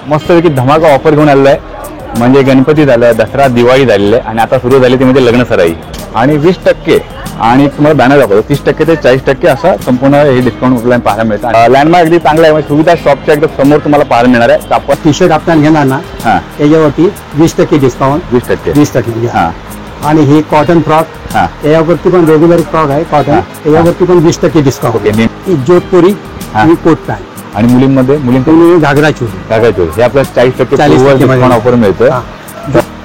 मस्तपैकी धमाका ऑफर घेऊन आलेला आहे। म्हणजे गणपती झालं, दसरा, दिवाळी झालेली आहे आणि आता सुरू झाली ती म्हणजे लग्न सराई आणि 20% आणि तुम्हाला बॅनर दाखवतो 30% ते 40% असा संपूर्ण हे डिस्काउंट ऑफलाईन पाहायला मिळतं। लँडमार्क अगदी चांगला आहे, सुविधा शॉपच्या एकदम समोर तुम्हाला पाहायला मिळणार आहे। तर आपण टी-शर्ट आपण घेणार ना त्याच्यावरती 20% डिस्काउंट 20%। हां आणि ही कॉटन फ्रॉक यावरती पण रेग्युलर फ्रॉक आहे कॉटन यावरती पण 20% डिस्काउंट। ही जोधपुरी आणि कोट पॅन्ट आणि मुलींमध्ये घागरा चोली हे आपल्याला 40% ऑफर मिळतं।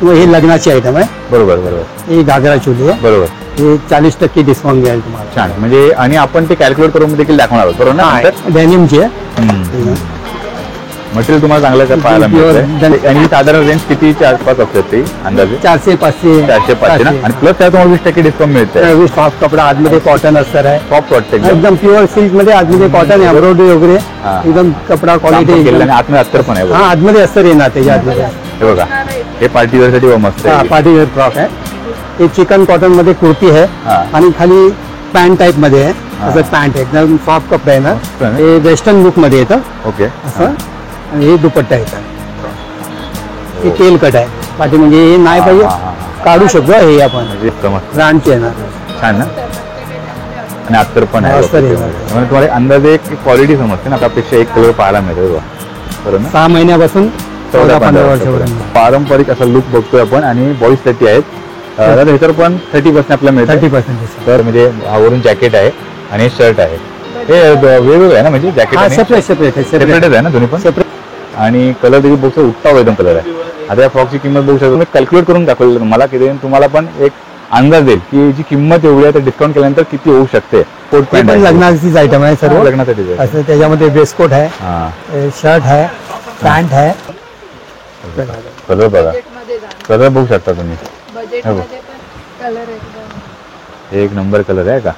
हे लग्नाची आयटम आहे। बरोबर ही घागरा चोली आहे। बरोबर हे 40% डिस्काउंट मिळेल तुम्हाला। छान, म्हणजे आणि आपण ते कॅल्क्युलेट करून देखील दाखवणार आहोत बरोबर ना। डेनिमची आहे, मटेरियल तुम्हाला चांगलं पाहायला मिळतं आणि साधारण रेंज कितीच्या आसपास असते ती अंदाजे 400-500 ना आणि प्लस त्यात तुम्हाला 20% डिस्काउंट मिळतं। सॉफ्ट कपडा आतमध्ये कॉटन अस्तर आहे, सॉफ्ट वाटतं एकदम प्युअर सिल्क मध्ये आतमध्ये कॉटन आहे, एम्ब्रॉयडरी वगैरे एकदम कपडा क्वालिटी आणि आतमध्ये अस्तर पण आहे। आतमध्ये अस्तर येणार त्याच्या आतमध्ये। हे बघा हे पार्टी वेअर साठी मस्त आहे, पार्टी वेअर फ्रॉक आहे। हे चिकन कॉटन मध्ये कुर्ती आहे आणि खाली पॅन्ट टाइप मध्ये आहे, असं पॅन्ट एकदम सॉफ्ट कपडा आहे ना, हे वेस्टर्न लुक मध्ये येतं। ओके असं आणि हे दुपट्टा येतं, हे तेल कट आहे पाठी, म्हणजे हे नाही पाहिजे काढू शकतो हे आपण ब्रँडचे आहे ना। छान ना, आणि अस्तर पण आहे, तुम्हाला अंदाजे एक क्वालिटी समजते ना, त्यापेक्षा एक कलर पाहायला मिळतो बरोबर ना। 6 महिन्यापासून 14-15 वर्षापर्यंत पारंपरिक असा लुक बघतोय आपण आणि बॉईज साठी आहेत। ह्याच्यावर पण 30% आपल्याला मिळतं, 30% तर म्हणजे वरून जॅकेट आहे आणि शर्ट आहे, हे वेगवेगळं आहे ना, म्हणजे जॅकेट सेपरेटच आहे ना दोन्ही पण सेपरेट, आणि कलर देखील बघतो उत्तम एकदम कलर आहे। आता या फ्रॉकची किंमत बघू शकतो, मी कॅल्क्युलेट करून दाखवलं मला किती, तुम्हाला पण एक अंदाज देईल की जी किंमत एवढी आहे तर डिस्काउंट केल्यानंतर किती होऊ शकते। कोट पॅन्ट लग्नाचीच आयटम आहे सर्व, लग्नासाठी असं त्याच्यामध्ये वेस्टकोट आहे, शर्ट आहे, पॅन्ट आहे। कलर बघा, कलर बघू शकता तुम्ही, एक नंबर कलर आहे का,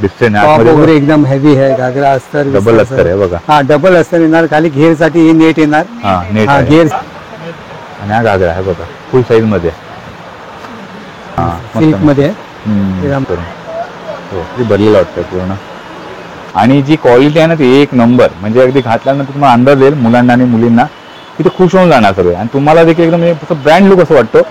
दिसते ना वगैरे एकदम हेवी आहे, घागरा अस्तर डबल अस्तर आहे बघा। हा डबल अस्तर येणार, खाली घेर साठी हे नेट येणार, नेट घेर आणि हा घागरा आहे बघा, फुल साईज मध्ये सिल्क मध्ये भरलेलं वाटतं पूर्ण, आणि जी क्वालिटी आहे ना ती एक नंबर, म्हणजे अगदी घातल्यानंतर तुम्हाला अंदाज येईल मुलांना आणि मुलींना तिथे खुश होऊन जाणार सगळे, आणि तुम्हाला देखील एकदम म्हणजे ब्रँड लुक असं वाटतो।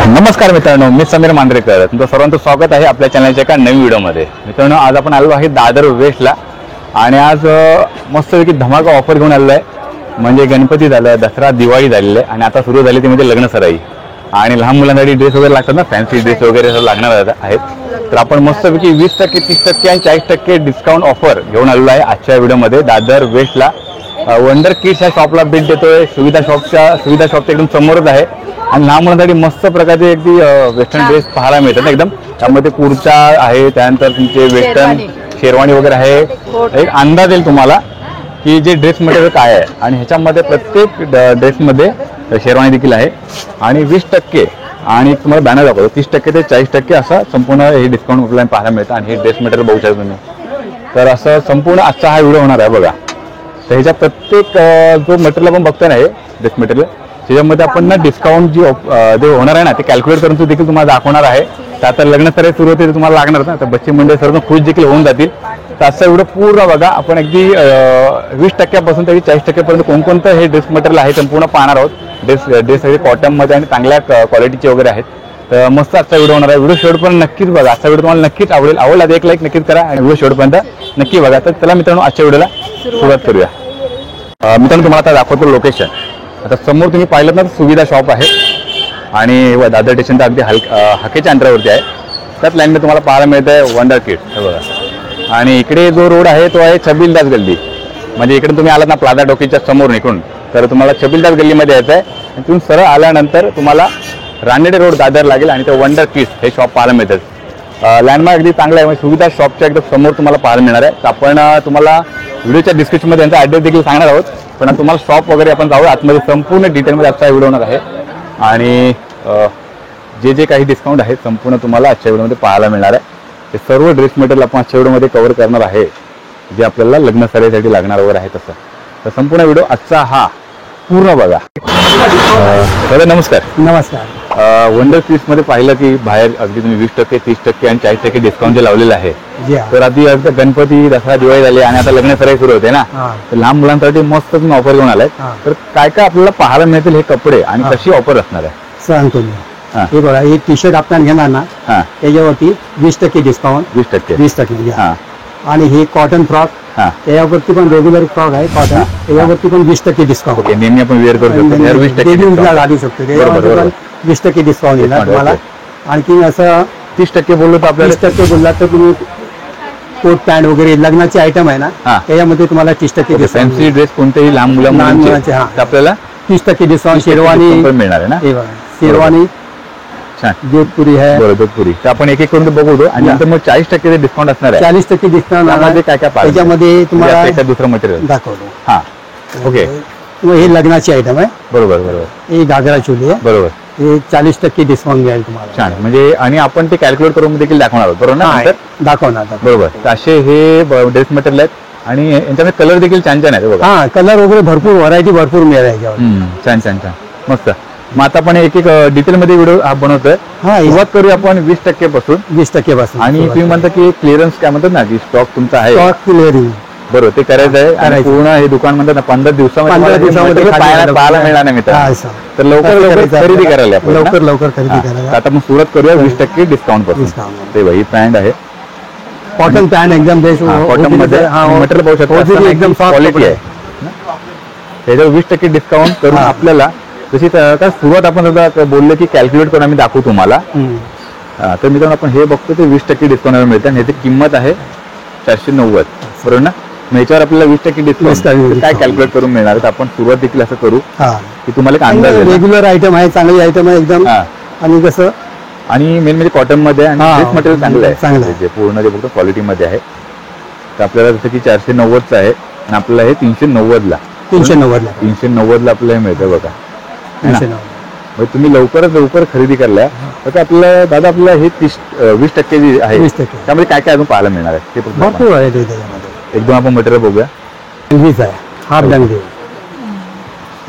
नमस्कार मित्रांनो, मी समीर मांजरेकर, तुमचं सर्वांचं स्वागत आहे आपल्या चॅनलच्या एका नवीन व्हिडिओमध्ये। मित्रांनो, आज आपण आलो आहे दादर वेस्टला आणि आज मस्तपैकी धमाका ऑफर घेऊन आलेला आहे। म्हणजे गणपती झालं, दसरा, दिवाळी झालेली आहे आणि आता सुरू झाली ती म्हणजे लग्न सराई, आणि लहान मुलांसाठी ड्रेस वगैरे लागतात ना, फॅन्सी ड्रेस वगैरे लागणार आहेत। तर आपण मस्तपैकी 20%, 30% आणि 40% डिस्काउंट ऑफर घेऊन आलेलो आहे आजच्या व्हिडिओमध्ये दादर वेस्टला। वंडर किड्स ह्या शॉपला भेट देतोय, सुविधा शॉपच्या एकदम समोरच आहे, आणि लहान मुलांसाठी मस्त प्रकारचे अगदी वेस्टर्न ड्रेस पाहायला मिळतात एकदम, त्यामध्ये कुर्ता आहे, त्यानंतर तुमचे वेस्टर्न शेरवाणी वगैरे आहे। एक अंदाज येईल तुम्हाला की जे ड्रेस मटेरियल काय आहे, आणि ह्याच्यामध्ये प्रत्येक ड्रेसमध्ये शेरवाणी देखील आहे, आणि 20% आणि तुम्हाला बॅनर दाखवतो 30% ते 40% असा संपूर्ण हे डिस्काउंट ऑफलाईन पाहायला मिळतं, आणि हे ड्रेस मटेरियल बघू शकता तुम्ही। तर असं संपूर्ण आजचा हा व्हिडिओ होणार आहे बघा। तर ह्याच्या प्रत्येक जो मटेरियल आपण बघतोय ना, हे ड्रेस मटेरियल, त्याच्यामध्ये आपण ना डिस्काउंट जे होणार आहे ना ते कॅल्क्युलेट करून देखील तुम्हाला दाखवणार आहे। तर आता लग्न सराई सुरू होते तुम्हाला लागणार ना, तर बच्चे मंडळी सर्व खुश देखील होऊन जातील। तर असं एवढं पूर्ण बघा, आपण अगदी 20% ते 40% पर्यंत कोणकोणतं हे ड्रेस मटेरियल आहे संपूर्ण पाहणार आहोत। ड्रेस सगळे कॉटनमध्ये आणि चांगल्या क्वालिटीचे वगैरे आहेत। तर मस्त आजचा व्हिडिओ होणार आहे, व्हिडिओ शेवटपर्यंत नक्कीच बघा, आजचा व्हिडिओ तुम्हाला नक्कीच आवडला तर एक लाईक नक्कीच करा आणि व्हिडिओ शेवटपर्यंत नक्की बघा। तर चला मित्रांनो, आजच्या व्हिडिओला सुरुवात करूया। मित्रांनो, तुम्हाला आता दाखवतो लोकेशन। आता समोर तुम्ही पाहिलं ना, सुविधा शॉप आहे आणि दादर स्टेशन तर अगदी हाकेच्या अंतरावरती आहे। त्याच लाईनमध्ये तुम्हाला पाहायला मिळत आहे वंडर किड्स, हे बघा, आणि इकडे जो रोड आहे तो आहे छबिलदास गल्ली, म्हणजे इकडे तुम्ही आलात ना प्लाझा टॉकीजच्या समोर निघून, तर तुम्हाला छबिलदास गल्लीमध्ये यायचं आहे, आणि तिथून सरळ आल्यानंतर तुम्हाला रानडे रोड दादर लागेल, आणि ते वंडर किड्स हे शॉप पाहायला मिळतात। लँडमार्क अगदी चांगला आहे, म्हणजे सुविधा शॉपच्या एकदम समोर तुम्हाला पाहायला मिळणार आहे। तर आपण तुम्हाला व्हिडिओच्या डिस्क्रिप्शनमध्ये यांचा ॲड्रेस देखील सांगणार आहोत, पण तुम्हाला शॉप वगैरे आपण जाऊ आतमध्ये संपूर्ण डिटेलमध्ये आजचा व्हिडिओ होणार आहे, आणि जे काही डिस्काउंट आहे संपूर्ण तुम्हाला आजच्या व्हिडिओमध्ये पाहायला मिळणार आहे। ते सर्व ड्रेस मटेरियल आपण आजच्या व्हिडिओमध्ये कव्हर करणार आहे, जे आपल्याला लग्न सराईसाठी लागणार वगैरे आहे तसं। तर संपूर्ण व्हिडिओ आजचा हा पूर्ण बघा. दादा नमस्कार. नमस्कार. वंडर पीस मध्ये पाहिलं की बाहेर अगदी तुम्ही 20%, 30% आणि 40% डिस्काउंट जे लावलेलं आहे. तर आधी आता गणपती, दसरा, दिवाळी झाली आणि आता लग्न सराई सुरू होते ना, तर लहान मुलांसाठी मस्त तुम्ही ऑफर घेऊन आलाय. तर काय काय आपल्याला पाहायला मिळतील हे कपडे आणि कशी ऑफर असणार आहे सांगतो मी. हे बघा, हे टी शर्ट आपण घेणार ना त्याच्यावरती 20% डिस्काउंट. 20% आणि हे कॉटन फ्रॉक, त्याच्यावरती पण रेग्युलर फ्रॉक आहे कॉटन, त्याच्यावरती पण 20% डिस्काउंट. नेहमी आपण वेअर करू शकतो, 20% घालू शकतो, त्याच्यावर पण 20% डिस्काउंट येणार तुम्हाला. आणखी असं 30% बोललो तर आपल्याला 30% बोलला तर तुम्ही कोट पॅन्ट वगैरे लग्नाचे आयटम आहे ना त्याच्यामध्ये तुम्हाला 30% डिस्काउंट. फॅन्सी ड्रेस कोणतेही लहान मुलांचे आपल्याला 30% डिस्काउंट. शेरवानी मिळणार आहे ना. शेरवानी जोधपुरी आहे. बरोबर, जोधपुरी. तर आपण एक एक करून बघू आणि नंतर मग 40% डिस्काउंट असणार आहे. 40% डिस्काउंट काय काय त्याच्यामध्ये तुम्हाला दुसरं मटेरियल दाखवतो. हा ओके. हे लग्नाची आयटम आहे. बरोबर बरोबर. हे घागरा चोली आहे. बरोबर. हे 40% डिस्काउंट मिळेल तुम्हाला. छान. म्हणजे आणि आपण ते कॅल्क्युलेट करून देखील दाखवणार आहोत बरोबर ना. दाखवणार. बरोबर. तर असे हे ड्रेस मटेरियल आहेत आणि यांच्यामध्ये कलर देखील छान छान आहेत बघा. हा, कलर वगैरे भरपूर, व्हरायटी भरपूर मिळेल याच्यावर. छान छान छान मस्त. मग आता आपण एक एक डिटेल मध्ये व्हिडिओ बनवतोय. सुरुवात करूया आपण 20% पासून. 20% पासून. आणि तुम्ही म्हणता की क्लिअरन्स काय म्हणतात ना, की स्टॉक तुमचा आहे, स्टॉक क्लिअरिंग. बरोबर, ते करायचं आहे. आणि पूर्ण हे दुकान म्हणतात ना 15 दिवसामध्ये पाहायला मिळणार नाही मित्र. तर लवकर लवकर खरेदी करायला आपण. लवकर खरेदी करायला. आता आपण सुरुवात करूया 20% डिस्काउंट पासून. ते भाई पॅन्ट आहे, कॉटन पॅन्ट एकदम बेस्ट. कॉटन मध्ये मटेरियल पाहू शकतो, एकदम क्वालिटी आहे. त्याच्यावर 20% डिस्काउंट करून आपल्याला जशी का सुरुवात आपण बोलले की कॅल्क्युलेट करून आम्ही दाखवू तुम्हाला. तर मित्रांनो आपण हे बघतो ते 20% डिस्काउंट मिळतं आणि ह्याची किंमत आहे 490 बरोबर ना. मग याच्यावर आपल्याला 20% डिस्काउंट काय कॅल्क्युलेट करून मिळणार आहे. आपण सुरुवात देखील असं करू की तुम्हाला एक अंदाज. रेग्युलर आयटम आहे, चांगली आयटम आहे एकदम. आणि कसं आणि मेन म्हणजे कॉटन मध्ये आणि ड्रेस मटेरियल चांगलं आहे, जे पूर्ण जे बघतो क्वालिटी मध्ये आहे. तर आपल्याला जसं की 490चं आहे आणि आपल्याला हे 390ला 390ला आपल्याला हे मिळतं बघा. मग तुम्ही लवकरात लवकर खरेदी करल्या तर आपल्याला दादा आपल्याला हे 20% जे आहे त्यामध्ये काय काय अजून पाहायला मिळणार आहे ते भरपूर आहे त्याच्यामध्ये. एकदम आपण मटेरियल बघूया. डंगरीच आहे, हाफ डंगरी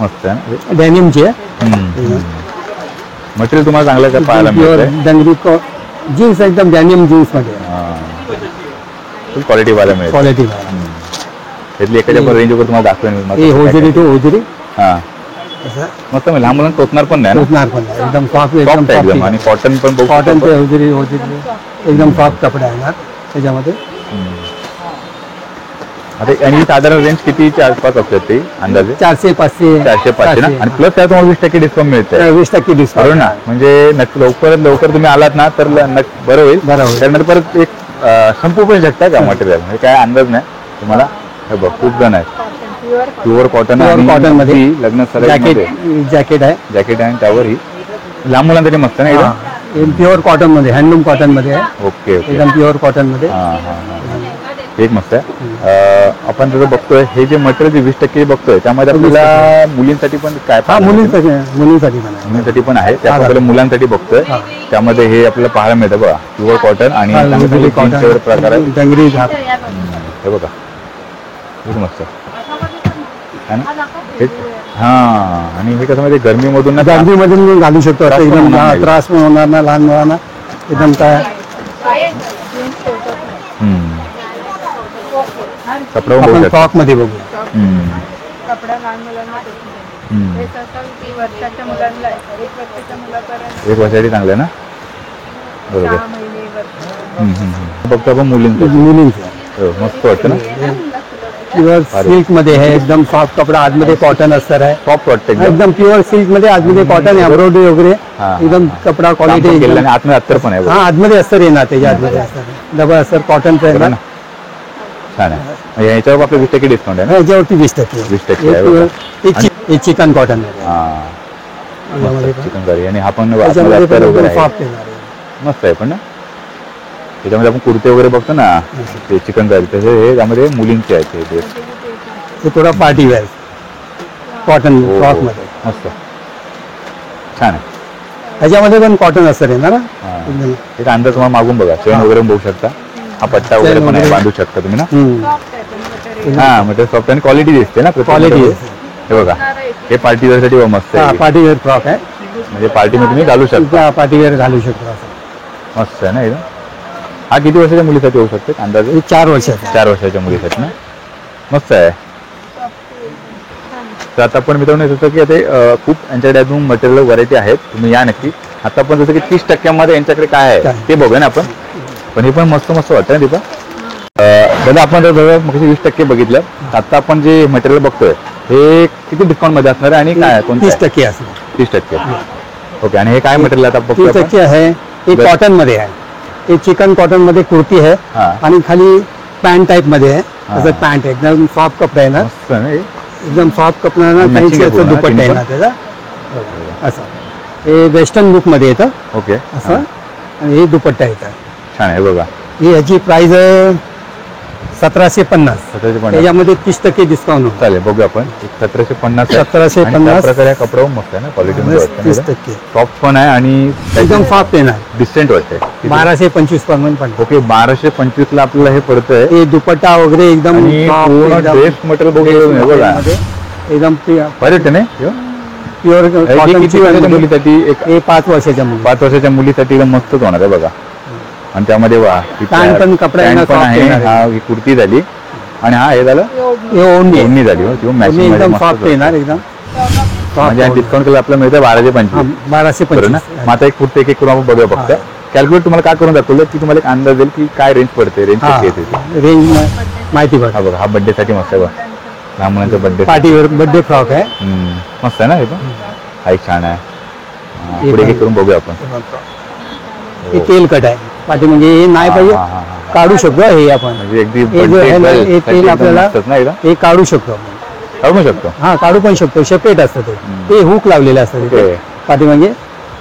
मस्त आहे. डेनिमची आहे मटेरियल, तुम्हाला चांगलं काय पाहायला मिळतं. डंगरी जीन्स एकदम डेनिम जीन्स मध्ये क्वालिटी पाहायला मिळेल. क्वालिटी त्यातली एखाद्या रेंज वगैरे तुम्हाला दाखवेल. होजरी टू होजरी मस्त. लहान मुलांना टोचणार पण नाही, एकदम सॉफ्ट एकदम. आणि कॉटन पण कॉटन ते होजरी एकदम सॉफ्ट कपडा आहे ना त्याच्यामध्ये. आता आणि साधारण रेंज कितीच्या आसपास असते ते अंदाजे? 400-500 ना. आणि प्लस त्यात तुम्हाला 20% डिस्काउंट मिळतं. 20% डिस्काउंट ना. म्हणजे लवकरात लवकर तुम्ही आलात ना तर बरं होईल. त्यानंतर परत एक संपू पण शकता का मटेरियल, म्हणजे काय अंदाज नाही तुम्हाला. बघ खूप जण आहेत. प्युअर कॉटन मध्ये लग्न जॅकेट आहे आणि त्यावर ही लहान मुलांसाठी मस्त ना एकदम. प्युअर कॉटन मध्ये, हँडलूम कॉटन मध्ये आहे. Okay okay. एकदम प्युअर कॉटन मध्ये एक मस्त आहे. आपण जसं बघतोय हे जे मटेरियल जे 20% बघतोय त्यामध्ये आपल्याला मुलींसाठी पण काय मुलींसाठी पण आहे. त्या आपल्याला मुलांसाठी बघतोय त्यामध्ये हे आपल्याला पाहायला मिळतं बघा. प्युअर कॉटन आणि प्रकार आहे. डंगरी हे बघा खूप मस्त हा. आणि हे कसं म्हणजे गरमीमधून घालू शकतो. एकदम त्रास पण होणार ना लहान मुलांना. एकदम काय कपडा फ्रॉक मध्ये बघू. कपडा लहान मुलांना वर्षाच्या मुलांना 1 वर्षाच्या मुलापर्यंत 1 वर्षासाठी चांगलं आहे ना. बरोबर. बघतो आपण मुलींचं मस्त वाटतं ना. प्युअर सिल्क मध्ये आहे, एकदम सॉफ्ट कपडा, आतमध्ये कॉटन अस्तर आहे. सॉफ्ट वाटतं एकदम प्युअर सिल्क मध्ये, आतमध्ये कॉटन एम्ब्रॉयडरी वगैरे एकदम कपडा क्वालिटी. आतमध्ये अस्तर पण आहे. आतमध्ये अस्तर येणार त्याच्या आतमध्ये अस्तर डबल अस्तर कॉटनचं आहे ना. छान आहे. याच्यावर आपलं 20% डिस्काउंट आहे ना. याच्यावरती 20% चिकन कॉटन चिकन करी. आणि हा पण मस्त आहे पण ना. त्याच्यामध्ये आपण कुर्ते वगैरे बघतो ना ते चिकन करी, तसे हे त्यामध्ये मुलींचे आहेत. ते थोडा पार्टी वेअर कॉटन फ्रॉक मध्ये मस्त छान आहे. त्याच्यामध्ये पण कॉटन अस्तर येणार. एक अंदाज तुम्हाला मागून बघा. चेन वगैरे बघू शकता. हा पट्टा वगैरे पण बांधू शकता तुम्ही ना. हा म्हणजे सॉफ्ट आणि क्वालिटी दिसते ना. क्वालिटी हे बघा हे पार्टी वेअर साठी मस्त आहे पार्टी वेअर फ्रॉक आहे म्हणजे पार्टीमध्ये तुम्ही घालू शकता पार्टी वेअर घालू शकतो असं मस्त आहे ना एकदम हा किती वर्षाच्या मुलीसाठी होऊ शकते अंदाजे हे 4 वर्षाचं 4 वर्षाच्या मुलीसाठी ना मस्त आहे तर आता पण मित्रांनो येत होतं की आता खूप यांच्याकडे अजून मटेरियल व्हरायटी आहेत तुम्ही या नक्की आता पण जसं की 30% यांच्याकडे काय आहे ते बघूया ना आपण पण हे पण मस्त मस्त वाटतं ना दीपा दादा आपण जर मग 20% बघितलं आता आपण जे मटेरियल बघतोय हे किती डिस्काउंट मध्ये असणार आहे आणि काय 30% असणार 30% ओके आणि हे काय मटेरियल आता बघतोय 30% आहे हे कॉटन मध्ये आहे हे चिकन कॉटन मध्ये कुर्ती आहे आणि खाली पॅन्ट टाईप मध्ये आहे असं पॅन्ट एकदम सॉफ्ट कपडा आहे ना मस्त आहे ना हे? एकदम सॉफ्ट कपडा आहे ना Matching आहे फॅन्सी पूर्ण, दुपट्टा आहे ना त्याचा असं हे वेस्टर्न लुक मध्ये येतं ओके असं आणि हे दुपट्टा येतं छान आहे बघा ही याची प्राइस आहे 1750 1750 त्याच्यामध्ये 30% डिस्काउंट होतं चालेल बघूया आपण 1750 1750 प्रकारे कपडा मस्त आहे ना क्वालिटी मध्ये वाटतं 30% सॉफ्ट पण आहे आणि एकदम सॉफ्ट येणार डिसेंट वाटते 1225 पर्यंत पण ओके 1225 ला आपल्याला हे पडतंय हे दुपट्टा वगैरे एकदम आणि soft, पूर्ण एकदम ड्रेस मटेरियल बघू बघा एकदम बरं नाही प्युअर हे किती वर्षाच्या मुलीसाठी एक हे 5 वर्षाच्या मुली 5 वर्षाच्या मुलीसाठी एकदम मस्तच होणार आहे बघा आणि त्यामध्ये वा पॅन्ट पण कपडा पॅन्ट पण soft आहे येणार आहे. हा ही कुर्ती झाली आणि हा हे झालं हे ओढणी आहे. ओढणी झाली हो ती ओढणी मॅचिंग एकदम सॉफ्ट येणार एकदम म्हणजे डिस्काउंट केलं आपल्याला मिळतं 1225 बरोबर ना 1225 मग आता एक कुर्ती एक करून आपण बघूया फक्त कॅल्क्युलेट तुम्हाला काय करून दाखवलं की तुम्हाला एक अंदाज येईल की काय रेंज पडते रेंज किती येते रेंज माहिती पड हा बघा हा बर्थडे साठी मस्त आहे बघा लहान मुलांचा बर्थडे पार्टीवर बर्थडे फ्रॉक आहे मस्त आहे ना हे पण हा एक छान आहे हे पुढे पण- एक करून बघूया आपण हे तेल कट आहे पाठी म्हणजे हे नाही पाहिजे हा, हा, हा. काढू शकतो हे आपण म्हणजे अगदी हे जो आहे ना, birthday हे साठी तेल एकदम आपल्याला मस्तच ना एकदम हे काढू शकतो आपण काढू शकतो हा काढू पण शकतो सेपरेट असतं ते हुक लावलेलं असतं ओके. पाठी म्हणजे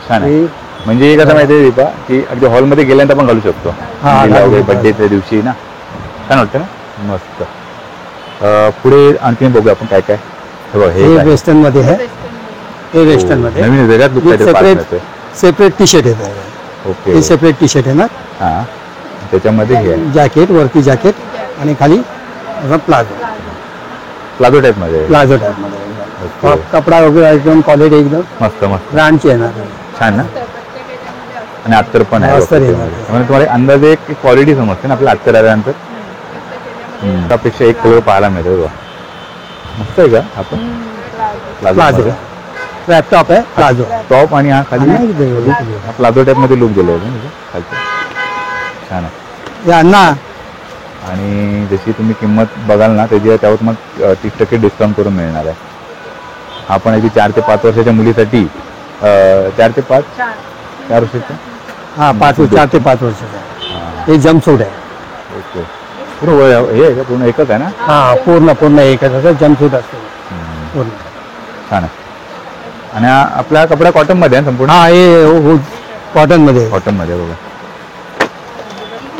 छान आहे हे म्हणजे कसं माहिती आहे दीपा की अगदी हॉलमध्ये गेल्यानंतर आपण घालू शकतो हा, घालू शकतो. बर्थडेच्या दिवशी ना छान वाटतं ना मस्त पुढे आणखी बघूया आपण काय काय हे बघ हे हे काय? वेस्टर्न मध्ये आहे हे वेस्टर्न मध्ये नवीन वेगळ्यात look काहीतरी पाहायला सेपरेट मिळतोय. सेपरेट टी शर्ट येतं ओके हे सेपरेट टी शर्ट आहे ना हा त्याच्यामध्ये हे आहे जॅकेट वरती जॅकेट आणि खाली प्लाझो प्लाझो टाईप मध्ये प्लाझो टाईप मध्ये ओके. कपडा वगैरे एकदम क्वालिटी एकदम मस्त मस्त ब्रँडची येणार छान ना आणि अत्तर पण आहे अस्तर बघा येणार. त्याच्यामध्ये. त्यामुळे तुम्हाला अंदाजे एक क्वालिटी समजते ना आपल्या अत्तर आल्यानंतर त्यापेक्षा एक कलर पाहायला मिळतो बघा मस्त आहे का आपण प्लाझो लॅपटॉप आहे प्लाझो टॉप आणि हा खाली आणि इथे बघा. हा प्लाझो टाईप मध्ये लुक दिलं होतं ना खालचं छान आहे हे अण्णा आणि जशी तुम्ही किंमत बघाल ना त्याची त्यावर तुम्हाला 30% डिस्काउंट करून मिळणार आहे आपण अगदी 4 ते 5 वर्षाच्या मुलीसाठी 4 ते 5 4 वर्षाच्या हा 4 ते 5 वर्षाचा हे जम्पसूट आहे ओके पूर्ण हे आहे का पूर्ण एकच आहे ना हा पूर्ण एक जम्पसूट असतो पूर्ण छान आहे आणि आपला कपडा कॉटन मध्ये आहे संपूर्ण हा हे कॉटन मध्ये कॉटन मध्ये बघा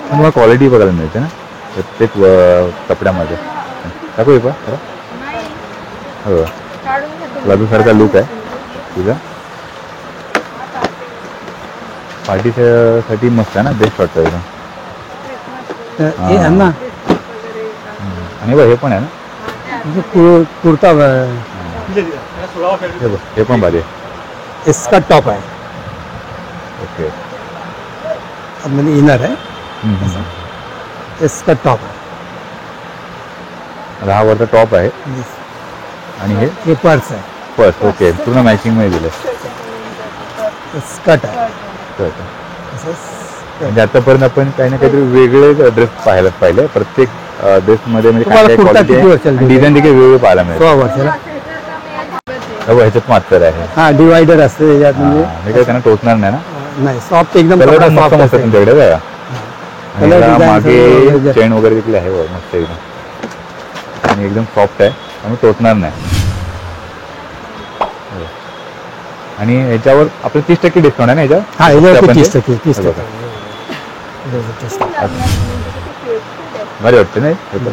तुम्हाला क्वालिटी बघायला मिळते ना प्रत्येक कपड्यामध्ये टाकू का हो लादू सारखा लुक आहे तुझा पार्टीसाठी मस्त आहे ना बेस्ट वाटतं एकदम हे अण्णा आणि बघ हे पण आहे ना म्हणजे कुर्ता हे बघ हे पण भारी आहे इसका टॉप आहे ओके म्हणजे इनर आहे इसका टॉप आहे 10 वरचा टॉप आहे आणि हे पर्स आहे पर्स ओके पूर्ण मॅचिंग मध्ये दिलं स्कर्ट आहे म्हणजे आतापर्यंत आपण काही ना काहीतरी वेगळे ड्रेस पाहिले प्रत्येक ड्रेस मध्ये म्हणजे तुम्हाला काय कुर्ता क्वालिटी किती वर्षाला आहे डिझाईन देखील वेगवेगळे पाहायला मिळेल 16 वर्षाला हो ह्याच्यात मात्र आहे हा डिवायडर असते त्याच्यात हे म्हणजे काही त्यांना टोचणार नाही ना नाही सॉफ्ट एकदम कलर कपडा मस्त soft मस्त असते. तुमच्याकडे बघा आणि Color याला design मागे सगळं चेन वगैरे देखील आहे बघ मस्त एकदम आणि एकदम सॉफ्ट आहे त्यामुळे टोचणार नाही हो. आणि याच्यावर आपलं 30% डिस्काउंट आहे ना याच्यावर हा याच्यावरती आपण 30% ते- 30% भारी वाटते नाही हे पण.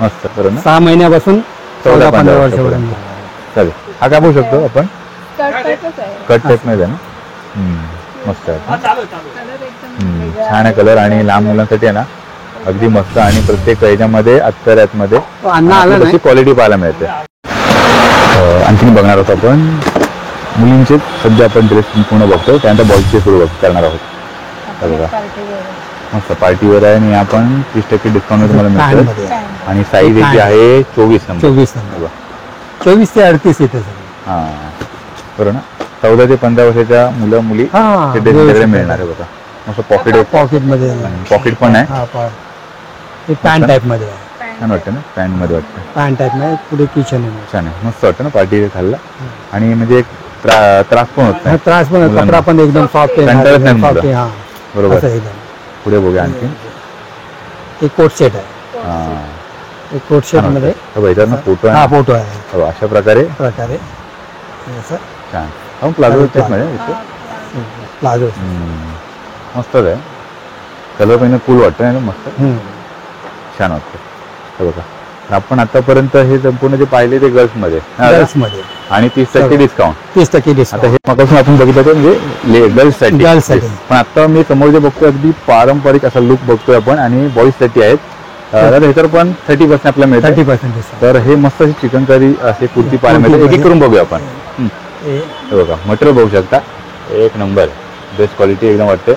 मस्त बरं ना 6 महिन्यापासून 14-15 वर्षापर्यंत चालेल हा काय बघू शकतो आपण स्कर्ट टाईपच आहे कट टाईप मध्ये आहे ना मस्त आहे कलर एकदम छान आहे कलर आणि लहान मुलांसाठी आहे ना अगदी मस्त आणि प्रत्येक ह्याच्यामध्ये अत्तरात मध्ये अण्णा आला नाही क्वालिटी पाहायला मिळते आणखीन बघणार आहोत आपण मुलींचे सध्या आपण ड्रेस पूर्ण बघतो, त्यानंतर बॉयजचे सुरू करणार आहोत. हे बघा मस्त पार्टीवर आहे आणि आपण 30% डिस्काउंट तुम्हाला मिळतं. मध्ये आणि साईज याची आहे 24 नंबर. 24 नंबर 24 ते 38 येते सर. हां बरोबर ना. 14 ते 15 वर्षाच्या मुलं मुली हां, ते ड्रेस सगळे मिळणार आहे बघा. मस्त पॉकेट मध्ये पॉकेट पण आहे. हे पॅन्ट टाईप मध्ये आहे. छान वाटतं ना, पॅन्ट मध्ये वाटतं. पॅन्ट टाईप मध्ये पुढे किचन आहे. छान आहे, मस्त वाटतं ना पार्टी खाल्ला. आणि म्हणजे एक त्रास पण होत नाही. त्रास पण मुलांना. कपडा पण एकदम सॉफ्ट कंटाळत नाही आहे. मुलं. सॉफ्ट आहे हां बरोबर. असं एकदम. पुढे बघूया आणखी. एक कोट सेट आहे. हां एक कोट सेट मध्ये ह्याच्यावर फोटो हा आहे. फोटो आहे अशा प्रकारे प्रकारे असं छान. हो प्लाझो टाईप मध्ये इथे. प्लाझो. मस्तच आहे. कलर पण कूल वाटतं ना, मस्त छान वाटतं. हे बघा आपण आतापर्यंत हे संपूर्ण जे पाहिले ते गर्ल्स मध्ये गर्ल्स मध्ये आणि 30% डिस्काउंट. 30% आता डिस्काउंट. हे मगापासून आपण बघितलं ते म्हणजे गर्ल्स साठी. Girls साठी. पण आता मी समोर जे बघतोय अगदी पारंपरिक असा लुक बघतोय आपण आणि बॉईज साठी आहेत. दादा ह्याच्यावर पण 30% आपल्याला मिळतं. 30% डिस्काउंट. तर हे मस्त अशी चिकन करी असे कुर्ती पाहायला मिळते. एक एक करून बघूया आपण. हे बघा मटेरियल बघू शकता, एक नंबर बेस्ट क्वालिटी एकदम वाटते.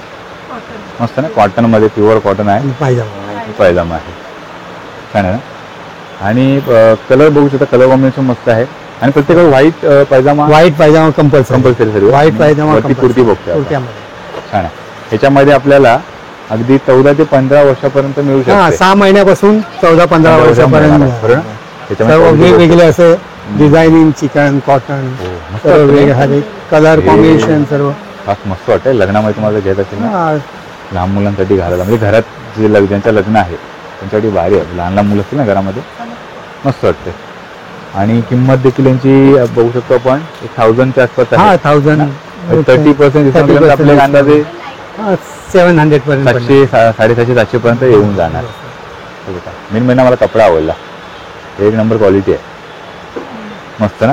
मस्त ना, कॉटन मध्ये प्युअर कॉटन आहे. पायजामा आहे, छान आहे ना. आणि कलर बघू शकता, कलर कॉम्बिनेशन मस्त आहे. आणि प्रत्येकाला व्हाईट पायजामा कंपल्सरी सर्व. व्हाईट पायजामा वरती कुर्ती बघतोय आपण. कुर्त्यामध्ये. छान आहे. ह्याच्यामध्ये आपल्याला अगदी 14 ते 15 वर्षापर्यंत मिळू शकते. 6 महिन्यापासून 14-15 वर्षापर्यंत बरोबर ना? सर्व त्याच्यामध्ये वेगवेगळे असे डिझायनिंग चिकन कॉटन मस्त सर्व वाटतं. वेगळे कलर कॉम्बिनेशन सर्व. फार मस्त वाटतं. लग्नामध्ये तुम्हाला घेत असेल ना, हा, लहान मुलांसाठी घालायला, म्हणजे घरात जे ज्यांचं लग्न आहे त्यांच्यासाठी भारी आहे. लहान लहान मुलं असतील ना घरामध्ये, मस्त वाटते. आणि किंमत देखील यांची बघू शकतो आपण 1000च्या आसपास हा आहे. 1000 30% डिस्काउंट आपल्या अंदाजे 700 पर्यंत. 700 750 700 पर्यंत येऊन जाणार. मेन महिना मला कपडा आवडला, एक नंबर क्वालिटी आहे, मस्त ना.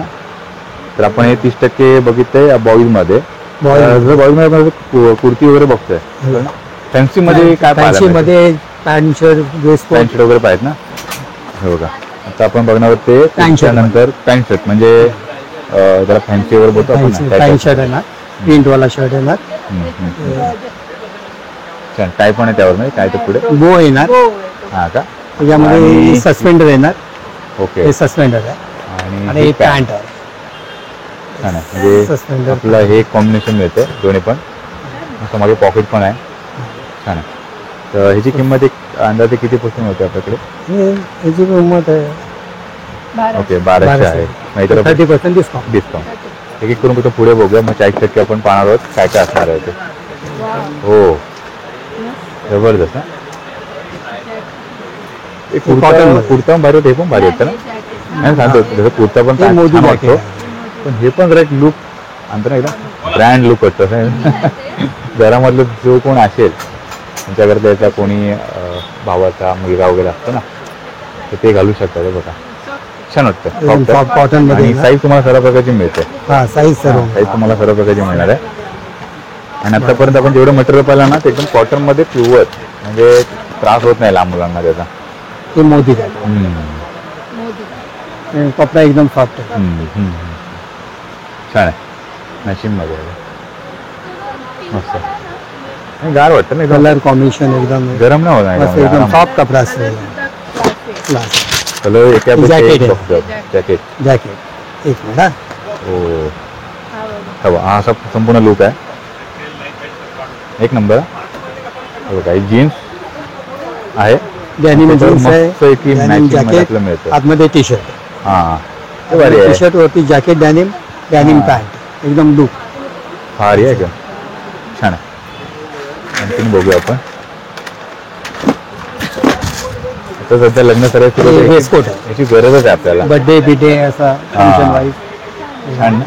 तर आपण हे 30% बघितलंय बॉईज मध्ये. बॉईज मध्ये कुर्ती वगैरे बघतोय. फॅन्सी मध्ये काय फॅन्सी मध्ये pant shirt dress pant shirt वगैरे पाहिजे ना. हे बघा आता आपण बघणार आहोत ते त्यानंतर पॅन्ट शर्ट, म्हणजे त्याला फॅन्सी वगैरे बोलतो आपण. पॅन्ट शर्ट येणार, प्रिंट वाला शर्ट येणार. छान टाय पण आहे त्यावर, काय ते पुढे बो येणार. हा का. त्याच्यामध्ये सस्पेंडर येणार. ओके. हे सस्पेंडर आहे आणि आणि पॅन्ट आहे. छान आहे, म्हणजे सस्पेंडर आपलं हे कॉम्बिनेशन मिळते दोन्ही पण. असं मागे पॉकेट पण आहे, छान आहे. तर ह्याची किंमत एक अंदाजे किती पासून होते आपल्याकडे? याची किंमत आहे ओके 1200 आहे. नाहीतर 30% डिस्काउंट. डिस्काउंट एक एक करून पुढे बघूया. मग 40% आपण पाहणार आहोत काय काय असणार आहे ते. हो जबरदस्त ना. कुर्ता भारी होतं, हे पण भारी होतं ना. नाही सांगतो जसं कुर्ता पण छान वाटतो, पण हे पण जरा एक लुक आणतो ना, एकदम ब्रँड लुक वाटतं. घरामधलं जो कोण असेल त्यांच्याकडे त्याचा कोणी भावाचा मुलगा वगैरे असतो ना, तर ते घालू शकतात. बघा छान वाटतं. कॉटन मध्ये. आणि साईज तुम्हाला सर्व प्रकारची मिळते. हा साईज सर्व साईज तुम्हाला सर्व प्रकारची मिळणार आहे. आणि आतापर्यंत आपण जेवढं मटेरियल पाहिलं ना ते एकदम कॉटन मध्ये प्युअर, म्हणजे त्रास होत नाही लहान मुलांना त्याचा. ते मोदी कपडा एकदम सॉफ्ट आहे. छान आहे. मॅचिंग मध्ये आहे, मस्त. गार वाटतं ना, कलर कॉम्बिनेशन एकदम गरम नाही मस्त, एकदम होणार. सॉफ्ट कपडा असतो. Colour jacket jacket. जॅकेट एक मिनिट. हो हा असा संपूर्ण लुक आहे, एक नंबर. काही जीन्स आहे, डॅनिम जीन्स आहे, मॅचिंग जॅकेट मिळतं. आतमध्ये टी शर्ट. हा ते भारी आहे. टी शर्ट वरती जॅकेट, डॅनिम पॅन्ट, एकदम लुक भारी आहे का, छान आहे. आणखीन बघूया आपण. आता सध्या लग्न करायचं वेस्टकोट आहे, याची गरजच आहे आपल्याला. बर्थडे बिडे असा फंक्शन वाईज छान ना.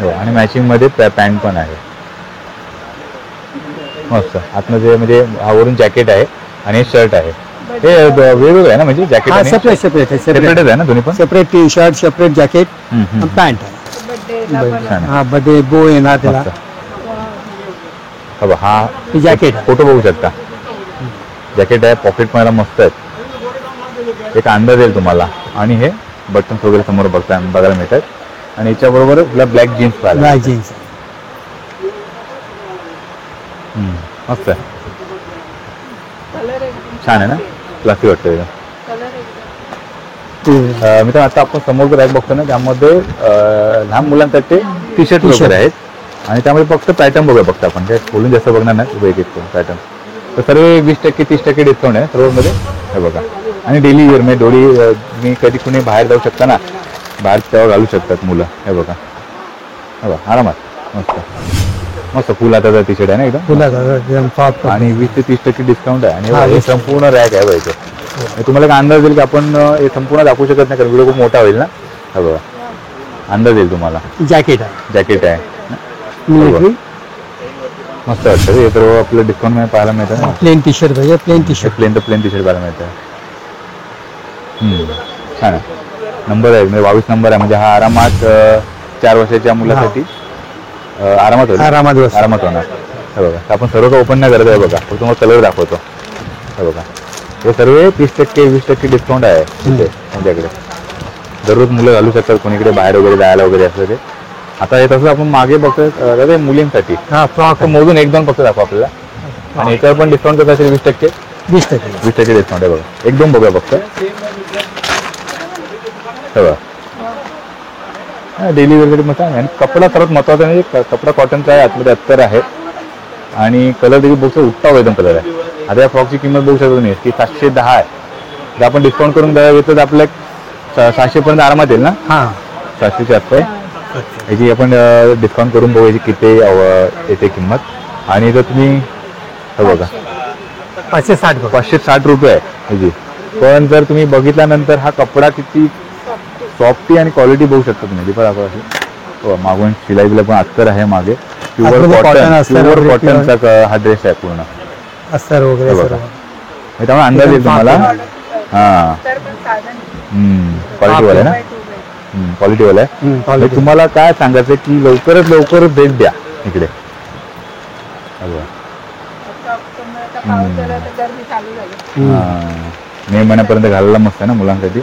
हो आणि मॅचिंग मध्ये पॅन्ट पण आहे, मस्त. आतमध्ये म्हणजे हा वरून जॅकेट आहे आणि शर्ट आहे. हे वेगवेगळं आहे ना, म्हणजे जॅकेट सेपरेट आहे ना दोन्ही पण. Separate T shirt, separate jacket, pant आहे. हा बर्थडे बो येणार त्याला. हा जॅकेट फोटो बघू शकता. जॅकेट आहे, पॉकेट मला मस्त आहेत. एक अंदाज येईल तुम्हाला आणि हे बटन्स वगैरे समोर बघायला मिळतात आणि याच्याबरोबर तुला ब्लॅक जीन्स पाहिजे. ब्लॅक जीन्स मस्त आहे, कलर एकदम छान आहे ना, क्लासी वाटतं एकदम. कलर एकदम मित्र आता आपण समोर रॅक बघतो ना त्यामध्ये लहान मुलांसाठी टी शर्ट वगैरे आहेत आणि त्यामध्ये फक्त पॅटर्न बघूया फक्त आपण काय बोलून जास्त बघणार नाही. एक पॅटर्न तर सर्व 20% 30% डिस्काउंट आहे सर्वमध्ये. हे बघा आणि डेली वेअर म्हणजे मी कधी कुणी बाहेर जाऊ शकता ना, बाहेर तेव्हा घालू शकतात मुलं. हे बघा, हे बघा आरामात मस्त मस्त फुल आता टी शर्ट आहे ना एकदम सॉफ्ट आणि 20 ते 30% डिस्काउंट आहे. आणि हे संपूर्ण रॅक आहे बघा. तुम्हाला काय अंदाज येईल की आपण हे संपूर्ण दाखवू शकत नाही कारण व्हिडिओ खूप मोठा होईल ना. हे बघा अंदाज येईल तुम्हाला. जॅकेट आहे, जॅकेट आहे मिलिटरी मस्त वाटतं. हे तर आपलं डिस्काउंट मध्ये पाहायला मिळतं ना. प्लेन टी शर्ट पाहिजे, plain T shirt plain T shirt पाहायला मिळतं. छान आहे. नंबर आहे म्हणजे 22 नंबर आहे म्हणजे हा आरामात 4 वर्षाच्या मुलासाठी आरामात होईल. आरामात होणार. हे बघा आपण सर्व काही ओपन नाही करत आहे बघा, फक्त तुम्हाला कलर दाखवतो. हे बघा हे सर्व 30% 20% डिस्काउंट आहे तिथे तुमच्याकडे. दररोज मुलं घालू शकतात कोणीकडे बाहेर वगैरे जायला वगैरे असलं ते. आता हे तसं आपण मागे बघतोय मुलींसाठी फ्रॉक मोजून 1-2 फक्त दाखवा आपल्याला. आणि याच्यावर पण डिस्काउंट कसं असेल 20% 20% डिस्काउंट आहे बघा. 1-2 बघूया फक्त. डेली वेअर मस्त आहे आणि कपडा सर्वात महत्वाचा म्हणजे कपडा कॉटनचा आहे, आतमध्ये अस्तर आहे आणि कलर देखील बघतो उत्तम एकदम कलर आहे. आता या फ्रॉकची किंमत बघू शकतो तुम्ही की 710 आहे. जर आपण डिस्काउंट करून घेतलं तर आपल्या 600 पर्यंत आरामात येईल ना. 700च्या आसपास याची आपण डिस्काउंट करून बघू याची किती येते किंमत. आणि जर तुम्ही हे बघा 560 रुपये आहे याची. पण जर तुम्ही बघितल्यानंतर हा कपडा किती सॉफ्टी आणि क्वालिटी बघू शकता तुम्ही. मागून शिलाई बिला पण अस्तर आहे मागे. प्युअर कॉटनचा हा ड्रेस आहे पूर्ण अस्तर वगैरे सर्व. त्यामुळे अंदाज येईल तुम्हाला. हा तर पण साधन क्वालिटीवाला आहे ना, क्वालिटीवाला आहे. तुम्हाला काय सांगायचं की लवकरात लवकर भेट द्या इकडे. पाऊस झाला तर गर्दी चालू झाली. मे महिन्यापर्यंत घालायला मस्त आहे ना मुलांसाठी.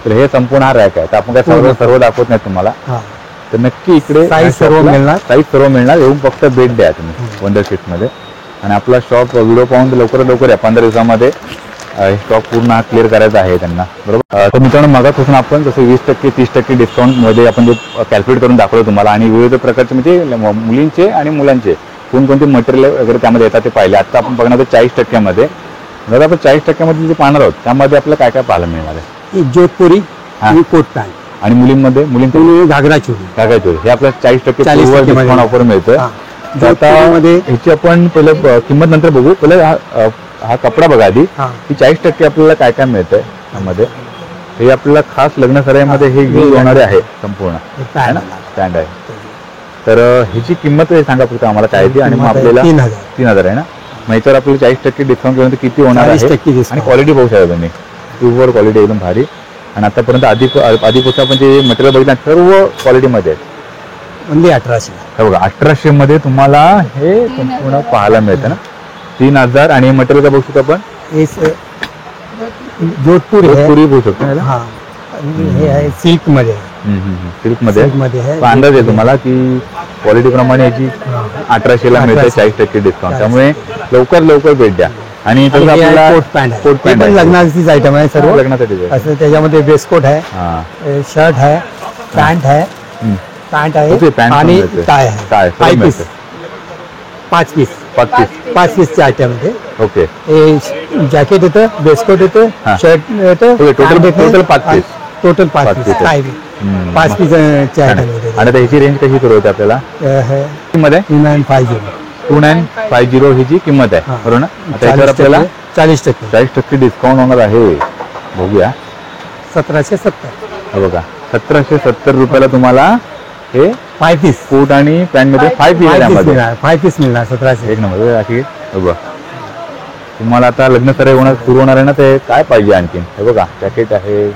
तर हे संपूर्ण हा रॅक आहे. तर आपण काय सर्व दाखवत नाही तुम्हाला. तर नक्की इकडे साईज सर्व मिळणार. येऊन फक्त भेट द्या तुम्ही वंडर सीट्स मध्ये. आणि आपला शॉप व्हिडिओ पाहून लवकरात लवकर या 15 दिवसामध्ये स्टॉक पूर्ण हा क्लिअर करायचा आहे त्यांना. बरोबर. तर मित्रांनो मगापासून आपण जसं 20% 30% डिस्काउंट मध्ये आपण जे कॅल्क्युलेट करून दाखवलं तुम्हाला आणि विविध प्रकारचे म्हणजे मुलींचे आणि मुलांचे कोणकोणते मटेरियल वगैरे त्यामध्ये येतात ते पाहिले. आता आपण बघणार आहोत 40% मध्ये. जर आपण 40% मध्ये जे पाहणार आहोत त्यामध्ये आपल्याला काय काय पाहायला मिळणार आहे. जोधपुरी आणि कोट पॅन्ट आणि मुलींमध्ये घागरा चोली हे आपल्याला 40% डिस्काउंट ऑफर मिळतं. आता ह्याची आपण पहिलं किंमत नंतर बघू. पहिलं हा कपडा बघा आधी की 40% आपल्याला काय काय मिळतंय त्यामध्ये. हे आपल्याला खास लग्न सराईमध्ये हे यूज होणारे आहे संपूर्ण आहे ना स्टँड आहे. तर ह्याची किंमत सांगा फक्त आम्हाला काय ती. आणि मग आपल्याला 3000 आहे ना. मग याच्यावर आपल्याला 40% डिस्काउंट केल्यानंतर किती होणार आहे. आणि क्वालिटी बघू शकता तुम्ही प्युअर क्वालिटी एकदम भारी. आणि आतापर्यंत आधीपासून आपण जे मटेरियल बघितलं सर्व क्वालिटीमध्ये आहेत. म्हणजे 1800. हे बघा 1800 मध्ये तुम्हाला हे संपूर्ण पाहायला मिळतं ना. 3000 आणि मटेरियल काय बघू शकतो आपण जोधपुरी बघू शकतो. हे आहे सिल्क मध्ये. सिल्क मध्ये अंदाज आहे तुम्हाला की क्वालिटी प्रमाणे याची 1800 ला मिळते 40% डिस्काउंट. त्यामुळे लवकर भेट द्या. आणि आपल्याला कोट पॅन्ट लग्नाचीच आयटम आहे सर्व लग्नासाठी. असं त्याच्यामध्ये वेस्टकोट आहे, शर्ट आहे, पॅन्ट आहे आणि टाय आहे. 5 पीसचे आयटम आहे. ओके. जॅकेट येतं, वेस्टकोट येतं, शर्ट येतं, टोटल 5 पीस 5 पीसचे आयटम येते. आणि त्याची रेंज कशी सुरू होते आपल्याला. 2950 ही जी किंमत आहे बरोबर ना. आता याच्यावर आपल्याला 40% डिस्काउंट होणार आहे. बघूया 1770. बघा 1770 रुपयाला तुम्हाला हे 5 पीस कोट आणि पॅन्ट मध्ये 5 पीस मिळणार 1700. एक नंबर. बघा तुम्हाला आता लग्न सुरू होणार आहे ना. ते काय पाहिजे आणखी. हे बघा जॅकेट आहे,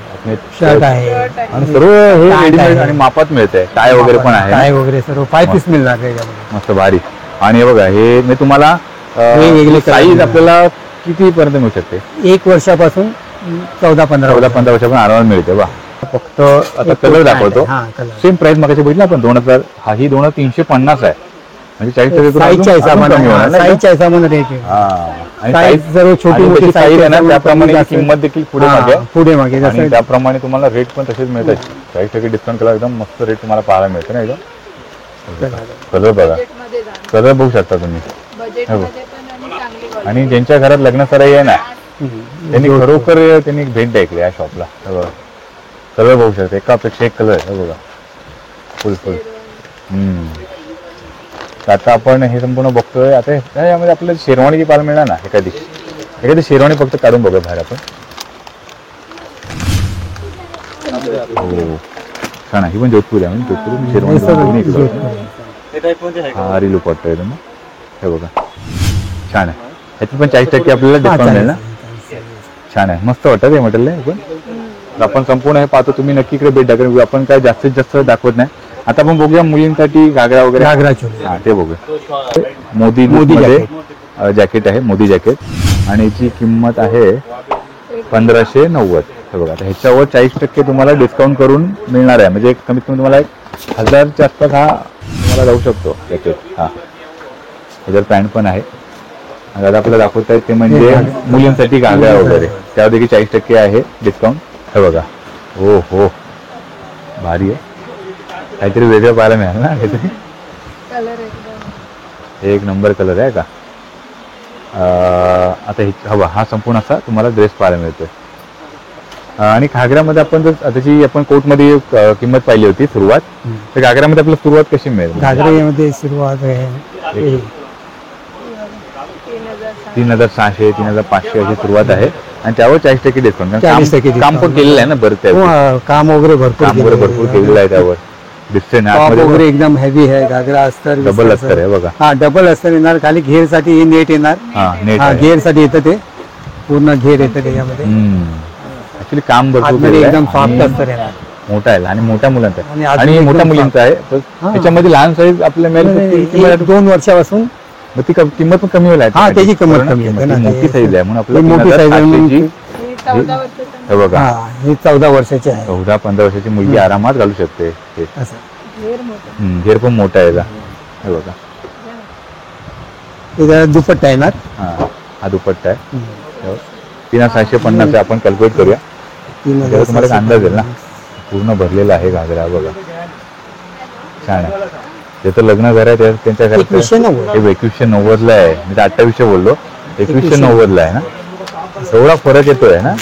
शर्ट आहे आणि सर्व हे रेडीमेड आणि मापात मिळते. टाय वगैरे पण आहे. टाय वगैरे सर्व 5 पीस मिळणार त्याच्यामध्ये. मस्त भारी. आणि हे बघा हे मी तुम्हाला वेगवेगळे साईज आपल्याला किती पर्यंत मिळू शकते. 1 वर्षापासून 14-15 14-15 वर्षापर्यंत आरामात मिळते बा. फक्त आता कलर दाखवतो. हा कलर सेम प्राइस मागायची बघितलं आपण 2000. हा ही 2350 आहे म्हणजे 40% साईजच्या हिशोबाने साईजच्या हिशोबाने रेट आहे. आणि साईज size- जर छोटी आणि मोठी जशी size आहे ना साईज त्याप्रमाणे ती किंमत देखील पुढे मागे आहे. पुढे मागे आणि जसं त्याप्रमाणे तुम्हाला रेट पण तसेच मिळतात. 40% डिस्काउंट केला एकदम मस्त रेट तुम्हाला पाहायला मिळतं ना एकदम. कलर बघा, बजेटमध्ये जाणार कलर बघू शकता तुम्ही. बजेटमध्ये पण आणि चांगली quality. आणि ज्यांच्या घरात लग्न सराई आहे ना त्यांनी खरोखर त्यांनी भेट द्यायची या शॉपला. कलर बघू शकता, एकापेक्षा एक कलर आहे बघा, फुल फुल. तर आता आपण हे संपूर्ण बघतोय. आता यामध्ये आपल्याला शेरवानीची पाहायला मिळणार ना एखादी शेरवानी फक्त काढून बघूया बाहेर आपण. हो छान आहे, ही पण जोधपूर आहे. जोधपूर शेरवानी हा रिलूक वाटतो एकदम. हे बघा छान आहे. ह्याची पण 40% आपल्याला डिस्काउंट मिळेल ना. छान आहे, मस्त वाटतं हे मटेरियल पण. तर आपण संपूर्ण हे पाहतो, तुम्ही नक्की इकडे भेट द्या. आपण काय जास्तीत जास्त दाखवत नाही. आता आपण बघूया मुलींसाठी घागरा वगैरे. घागरा चोली हा ते बघूया. मोदी जॅकेट आहे, मोदी जॅकेट. आणि याची किंमत आहे 1590. हे बघा, आता ह्याच्यावर 40% तुम्हाला डिस्काउंट करून मिळणार आहे. म्हणजे कमीत कमी तुम्हाला 1000च्या आसपास हा तुम्हाला जाऊ शकतो जॅकेट. हा ह्याच्यावर पॅन्ट पण आहे. आणि आता आपल्याला दाखवत आहेत ते म्हणजे मुलींसाठी घागरा वगैरे, त्यावर देखील 40% आहे डिस्काउंट. हे बघा, हो हो भारी आहे. काहीतरी वेगळं पाहायला मिळालं ना, काहीतरी कलर एकदम एक नंबर कलर आहे का. आता हवा हा संपूर्ण असा तुम्हाला ड्रेस पाहायला मिळतोय. आणि घागऱ्यामध्ये आपण जर त्याची आपण कोटमध्ये किंमत पाहिली होती सुरुवात, तर घागऱ्यामध्ये आपल्याला सुरुवात कशी मिळेल. घागऱ्यामध्ये सुरुवात आहे 3600 3500 अशी सुरुवात आहे. आणि त्यावर 40% डिस्काउंट. 40% काम पण केलेलं आहे ना बरं, त्या काम वगैरे भरपूर केलेलं आहे त्यावर. दिसते ना टॉप आतमध्ये वगैरे एकदम हेवी आहे. घागरा अस्तर डबल अस्तर आहे बघा. हा डबल अस्तर येणार. खाली घेर साठी हे नेट येणार. हा नेट हा आहे. घेर साठी येतं ते पूर्ण घेर येतं त्याच्यामध्ये. ऍक्च्युली काम भरपूर आतमध्ये केलेलं आहे. एकदम सॉफ्ट आणि अस्तर येणार. मोठा आहे आणि मोठ्या मुलांचा आणि आहे. आतमध्ये आणि मोठ्या एकदम मुलींचा आहे. तर हा. त्याच्यामध्ये लहान साईज आपल्याला मिळेल. 2 वर्षापासून मग ती किंमत पण कमी होईल. हा, त्याची किंमत कमी आहे ना. मोठी साईज आहे म्हणून ही मोठी size आहे म्हणून आपल्याला ही 14 वर्षाचं हे बघा, हा हे 14 वर्षाचे आहे 14-15 वर्षाची मुलगी आरामात घालू शकते. हे असं. घेर मोठं. घेर पण मोठा आहे का. हे बघा, त्याचा दुपट्टा येणार. हा दुपट्टा आहे. 3650 आहे. आपण कॅल्क्युलेट करूया, 3000 तेव्हा तुम्हाला एक अंदाज येईल ना. पूर्ण भरलेला आहे घागरा बघा, छान आहे. त्याचं लग्न घर आहे त्यांच्या घरात 2190 ला आहे. मी तर 2800 बोललो, 2190 ला आहे ना. एवढा फरक येतोय ना.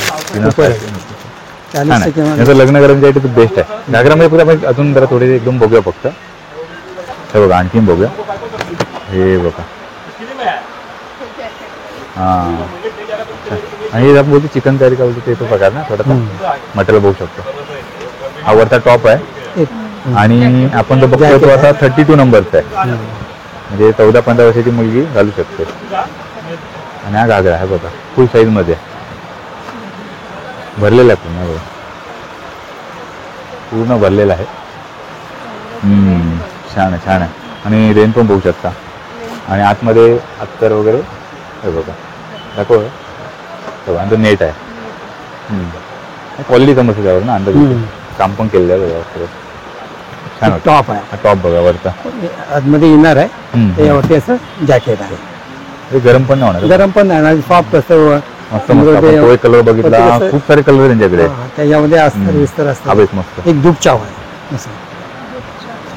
छान आहे. त्याचं लग्न घरांसाठी बेस्ट आहे. घागरामध्ये पुढे आपण अजून जरा थोडे एकदम बघूया फक्त. हे बघा, आणखीन बघूया. हे बघा, हा. आणि आपण बोलतो चिकन तयारी का बोलतो ते तो प्रकार ना. थोडासा मटेरियल बघू शकतो. हा वरचा टॉप आहे. आणि आपण जो बघतो तो आता 32 नंबरचा आहे. म्हणजे 14-15 वर्षाची मुलगी घालू शकते. आणि हा घागरा आहे बघा, फुल साईज मध्ये भरलेला आहे. पूर्ण बघा, पूर्ण भरलेला आहे. छान आहे, छान आहे. आणि रेन पण बघू शकता. आणि आतमध्ये अत्तर वगैरे हे बघा दाखव. अंदर नेट आहे. क्वालिटी समजते त्यावर ना. अंदर काम पण केलेलं आहे बघा. छान टॉप आहे. टॉप बघा वरचा आतमध्ये येणार आहे. त्याच्यावरती असं जॅकेट आहे. हे गरम पण नाही होणार. गरम पण नाही, सॉफ्ट असं. मस्त मस्त. आपण तो एक कलर बघितला, खूप सारे कलर त्यांच्याकडे. त्याच्यामध्ये अस्तर विस्तर असतं. हवेत मस्त एक दुपचाव आहे असं.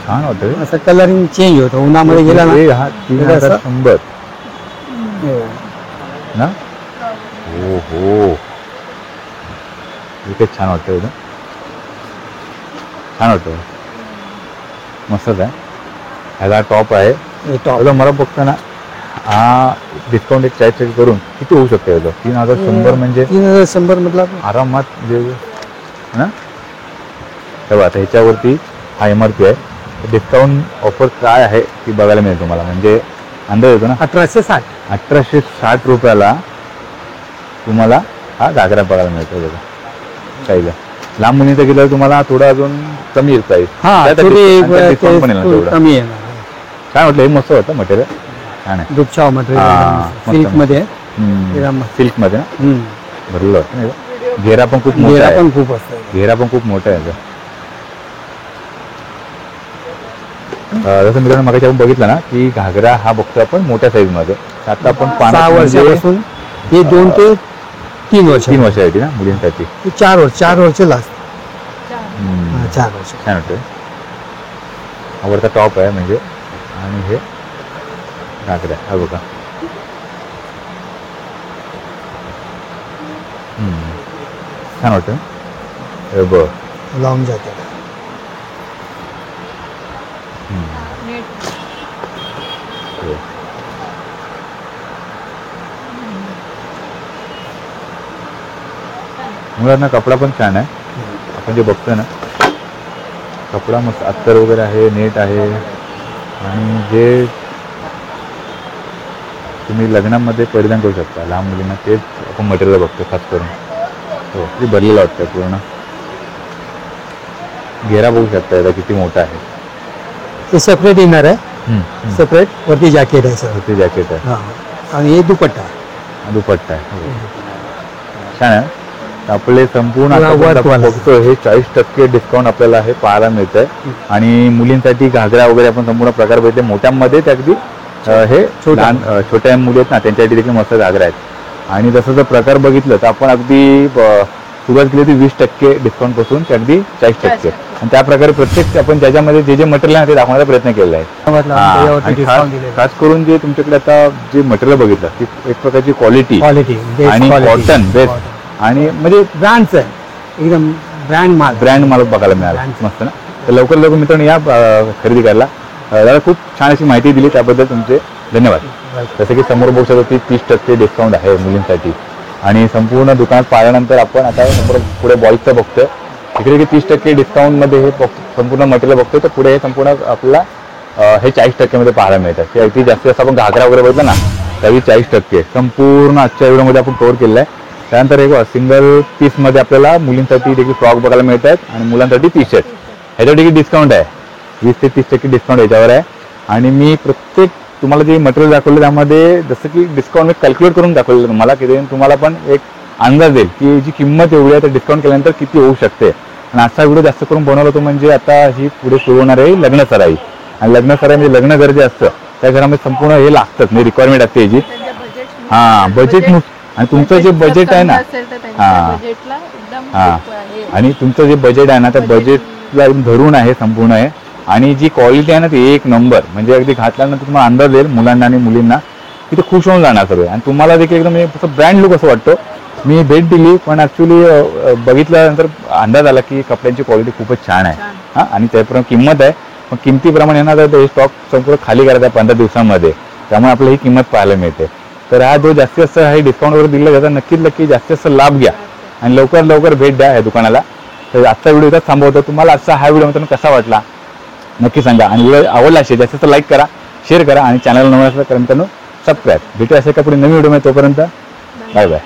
छान वाटतं. असं कलरिंग चेंज होतं उन्हामध्ये गेला ना. 3100 ना. हो हो, इतकं छान वाटतं एकदम. छान वाटतं, मस्तच आहे. ह्याला टॉप आहे. मला बघता ना हा डिस्काउंट एक 40% करून किती होऊ शकते. 3100 म्हणजे 3100 मतलब आरामात जे ना. तेव्हा आता ह्याच्यावरती हा MRP आहे. डिस्काउंट ऑफर काय आहे ती बघायला मिळेल तुम्हाला. म्हणजे अंदाज येतो ना. 1860 रुपयाला तुम्हाला हा घागरा बघायला मिळतो बघा. साईज लहान मुलींचा गेल्यावर तुम्हाला थोडं अजून कमी येईल प्राईस. डिस्काउंट पण येईल तेवढं. कमी येणार. छान वाटलं, हे मस्त होतं मटेरियल. छान आहे. दुपचाव मटेरियल सिल्क मध्ये. सिल्क मध्ये ना भरलेलं होतं ना. घेरा पण खूप मोठा घेरा आहे. पण खूप असतं. घेरा पण खूप मोठा आहे याचा. जसं मित्रांनो मगाशी आपण बघितलं ना की घागरा हा बघतो आपण मोठ्या साईज मध्ये. आता आपण 6 वर्षापासून हे 2 ते 3 वर्ष 3 वर्षासाठी ना मुलींसाठी. 4 वर्ष लास्ट. छान. 4 वर्ष. छान वाटतंय. हा वरचा टॉप आहे म्हणजे आणि हे घागरा हा बघा. छान वाटतं. हे बघ लावून जाते. नीट. मुलांना कपडा पण छान आहे. आपण जे बघतोय ना कपडा मस्त अस्तर वगैरे आहे, नेट आहे. आणि जे तुम्ही लग्नामध्ये परिधान करू शकता लहान मुलींना तेच आपण मटेरियल बघतो खास करून. हो ते भरलेलं वाटतं पूर्ण. घेरा बघू शकता याचा किती मोठा आहे. ते सेपरेट इनर आहे. सेपरेट वरती जॅकेट आहे सर. ते जॅकेट आहे. हा. आणि हे दुपट्टा आहे. दुपट्टा आहे. हो. छान आहे. आपले संपूर्ण पुरा आता work आपण वाला. बघतो हे 40% डिस्काउंट आपल्याला हे पाहायला मिळत आहे. आणि मुलींसाठी घागरा वगैरे आपण संपूर्ण प्रकार बघितले. मोठ्यामध्ये ते अगदी हे लहान छोट्या मुली आहेत ना त्यांच्यासाठी देखील मस्त घागरा आहेत. आणि जसं जर प्रकार बघितलं तर आपण अगदी सुरुवात केली होती 20% डिस्काउंट पासून ते अगदी 40%. आणि त्या प्रकारे प्रत्येक आपण ज्याच्यामध्ये जे जे मटेरियल आहे ते दाखवण्याचा प्रयत्न केलेला आहे. त्याच्यावरती आणि डिस्काउंट दिलेलं खास करून जे तुमच्याकडे आता जे मटेरियल बघितलं ती एक प्रकारची क्वालिटी क्वालिटी आणि कॉटन बेस्ट आणि म्हणजे ब्रँडच आहे. एकदम ब्रँड माल बघायला मिळाला. Brand. मस्त ना. तर लवकर मित्रांनो या खरेदी करायला. दादा खूप छान अशी माहिती दिली त्याबद्दल तुमचे धन्यवाद. जसं की समोर बघू शकतो की 30% डिस्काउंट आहे मुलींसाठी. आणि संपूर्ण दुकानात पाहिल्यानंतर आपण आता समोर पुढे बॉईजचं बघतोय. तिकडे की 30% डिस्काउंटमध्ये हे संपूर्ण मटेरियल बघतोय. तर पुढे हे संपूर्ण आपल्याला हे 40% मध्ये पाहायला मिळतात. की अगदी जास्तीत जास्त आपण घागरा वगैरे बघितलं ना तरी 40% संपूर्ण आजच्या व्हिडिओमध्ये आपण कव्हर केलेलं आहे. त्यानंतर एक सिंगल पीसमध्ये आपल्याला मुलींसाठी देखील फ्रॉक बघायला मिळत आहेत आणि मुलांसाठी टी शर्ट ह्याच्यावर देखील डिस्काउंट आहे. 20 ते 30% डिस्काउंट याच्यावर आहे. आणि मी प्रत्येक तुम्हाला जे मटेरियल दाखवलं त्यामध्ये जसं की डिस्काउंट मी कॅल्क्युलेट करून दाखवलेलं तुम्हाला की तुम्हाला पण एक अंदाज येईल की जी किंमत एवढी आहे तर डिस्काउंट केल्यानंतर किती होऊ शकते. आणि आजचा व्हिडिओ जास्त करून बनवला तो म्हणजे आता ही पुढे सुरू होणार आहे लग्न सराई. आणि लग्न सराई म्हणजे लग्न घर जे असतं त्या घरामध्ये संपूर्ण हे लागतं म्हणजे रिक्वायरमेंट असते याची. त्यांच्या बजेट. हां बजेट आणि तुमचं जे बजेट आहे ना हां हां आणि तुमचं जे बजेट आहे ना त्या बजेटला धरून आहे संपूर्ण आहे. आणि जी क्वालिटी आहे ना ती एक नंबर म्हणजे अगदी घातल्यानंतर तुम्हाला अंदाज येईल मुलांना आणि मुलींना की ते खुश होऊन जाणार सगळे. आणि तुम्हाला देखील एकदम तसं ब्रँड लुक असं वाटतं. मी भेट दिली पण ॲक्च्युली बघितल्यानंतर अंदाज आला की कपड्यांची क्वालिटी खूपच छान आहे. हां आणि त्याप्रमाणे किंमत आहे. पण किमतीप्रमाणे येणार तर हे स्टॉक संपूर्ण खाली करायचा आहे 15 दिवसांमध्ये. त्यामुळे आपल्याला ही किंमत पाहायला मिळते. तर हा जो जास्तीत जास्त हे डिस्काउंट वगैरे दिलं त्याचा नक्की जास्तीत जास्त लाभ घ्या आणि लवकर भेट द्या या दुकानाला. तर आजचा व्हिडिओ इथंच थांबवतो. तुम्हाला आजचा हा व्हिडिओ मित्रांनो कसा वाटला नक्की सांगा. आणि व्हिडिओ आवडला असेल जास्तीत जास्त लाईक करा, शेअर करा आणि चॅनल नवीन असलं तर मित्रांनो सबस्क्राईब. भेटू असेल का पुढे नवीन व्हिडिओ तोपर्यंत बाय बाय.